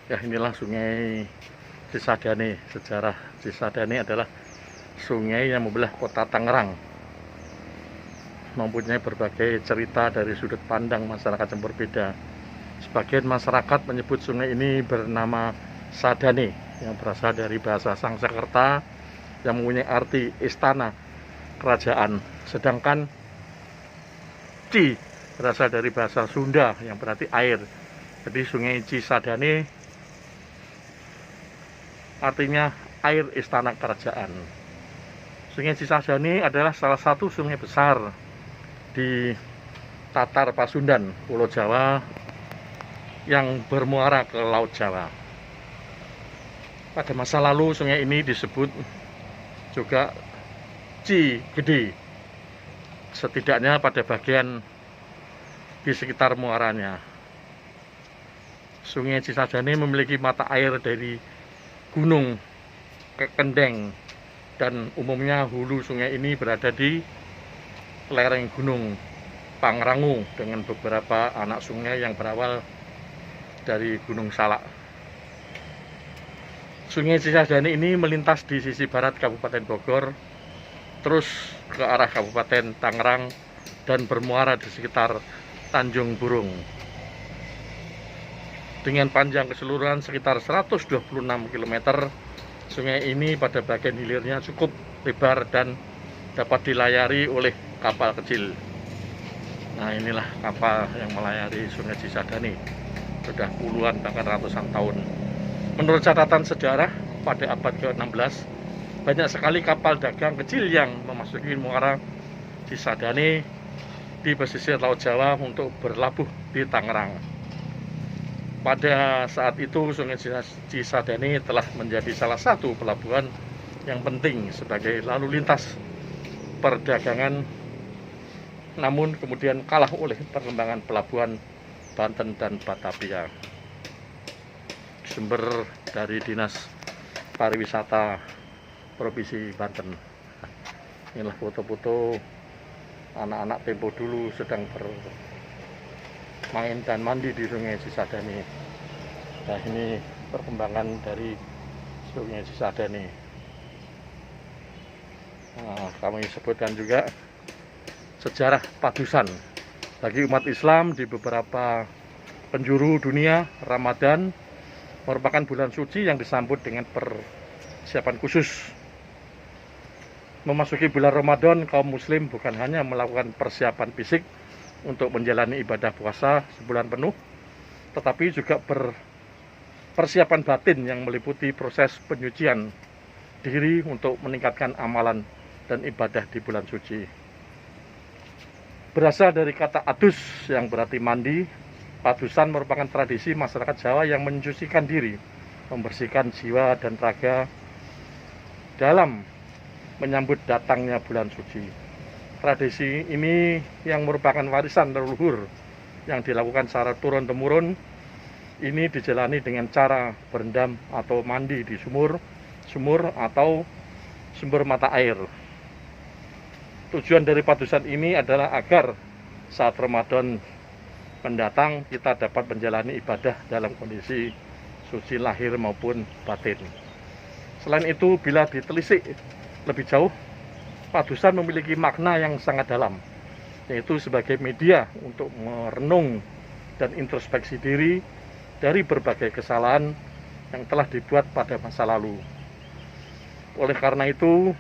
Ya, inilah Sungai Cisadane. Sejarah Cisadane adalah sungai yang membelah kota Tangerang. Mempunyai berbagai cerita dari sudut pandang masyarakat yang berbeda. Sebagian masyarakat menyebut sungai ini bernama Sadane, yang berasal dari bahasa Sangsekerta yang mempunyai arti istana kerajaan. Sedangkan Ci berasal dari bahasa Sunda yang berarti air. Jadi Sungai Cisadane artinya air istana kerajaan. Sungai Cisadane adalah salah satu sungai besar di Tatar Pasundan, Pulau Jawa, yang bermuara ke Laut Jawa. Pada masa lalu sungai ini disebut juga Ci Gede, setidaknya pada bagian di sekitar muaranya. Sungai Cisadane memiliki mata air dari gunung ke Kendeng, dan umumnya hulu sungai ini berada di lereng gunung Pangrango dengan beberapa anak sungai yang berawal dari Gunung Salak. Sungai Cisadane ini melintas di sisi barat Kabupaten Bogor, terus ke arah Kabupaten Tangerang, dan bermuara di sekitar Tanjung Burung. Dengan panjang keseluruhan sekitar 126 km, sungai ini pada bagian hilirnya cukup lebar dan dapat dilayari oleh kapal kecil. Nah, inilah kapal yang melayari Sungai Cisadane. Sudah puluhan bahkan ratusan tahun. Menurut catatan sejarah, pada abad ke-16 banyak sekali kapal dagang kecil yang memasuki muara Cisadane di pesisir Laut Jawa untuk berlabuh di Tangerang. Pada saat itu Sungai Cisadane telah menjadi salah satu pelabuhan yang penting sebagai lalu lintas perdagangan, namun kemudian kalah oleh perkembangan pelabuhan Banten dan Batavia. Sumber dari Dinas Pariwisata Provinsi Banten. Inilah foto-foto anak-anak tempo dulu sedang bermain dan mandi di Sungai Cisadane. Nah, ini perkembangan dari Sungai Cisadane. Nah, kami sebutkan juga sejarah padusan. Bagi umat Islam di beberapa penjuru dunia, Ramadan merupakan bulan suci yang disambut dengan persiapan khusus. Memasuki bulan Ramadan, kaum muslim bukan hanya melakukan persiapan fisik untuk menjalani ibadah puasa sebulan penuh, tetapi juga persiapan batin yang meliputi proses penyucian diri untuk meningkatkan amalan dan ibadah di bulan suci. Berasal dari kata adus yang berarti mandi, padusan merupakan tradisi masyarakat Jawa yang mencucikan diri, membersihkan jiwa dan raga dalam menyambut datangnya bulan suci. Tradisi ini yang merupakan warisan leluhur yang dilakukan secara turun-temurun, ini dijalani dengan cara berendam atau mandi di sumur atau sumber mata air. Tujuan dari padusan ini adalah agar saat Ramadan mendatang kita dapat menjalani ibadah dalam kondisi suci lahir maupun batin. Selain itu, bila ditelisik lebih jauh, padusan memiliki makna yang sangat dalam, yaitu sebagai media untuk merenung dan introspeksi diri dari berbagai kesalahan yang telah dibuat pada masa lalu. Oleh karena itu,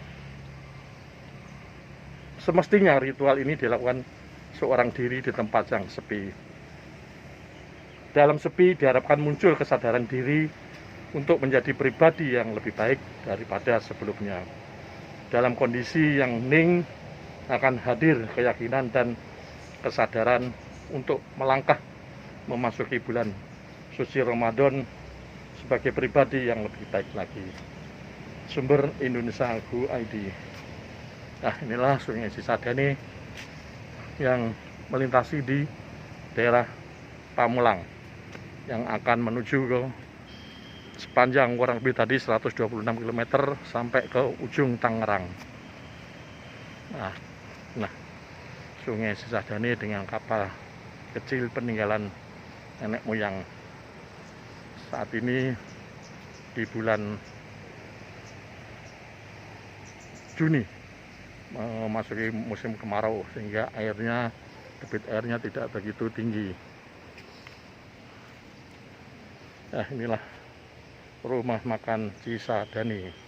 semestinya ritual ini dilakukan seorang diri di tempat yang sepi. Dalam sepi diharapkan muncul kesadaran diri untuk menjadi pribadi yang lebih baik daripada sebelumnya. Dalam kondisi yang hening akan hadir keyakinan dan kesadaran untuk melangkah memasuki bulan suci Ramadan sebagai pribadi yang lebih baik lagi. Sumber Indonesia Go ID. Nah, inilah Sungai Cisadane yang melintasi di daerah Pamulang yang akan menuju ke sepanjang kurang lebih tadi 126 km sampai ke ujung Tangerang. Nah, Sungai Cisadane dengan kapal kecil peninggalan nenek moyang. saat ini di bulan Juni memasuki musim kemarau, sehingga debit airnya tidak begitu tinggi. Inilah rumah makan Cisadane.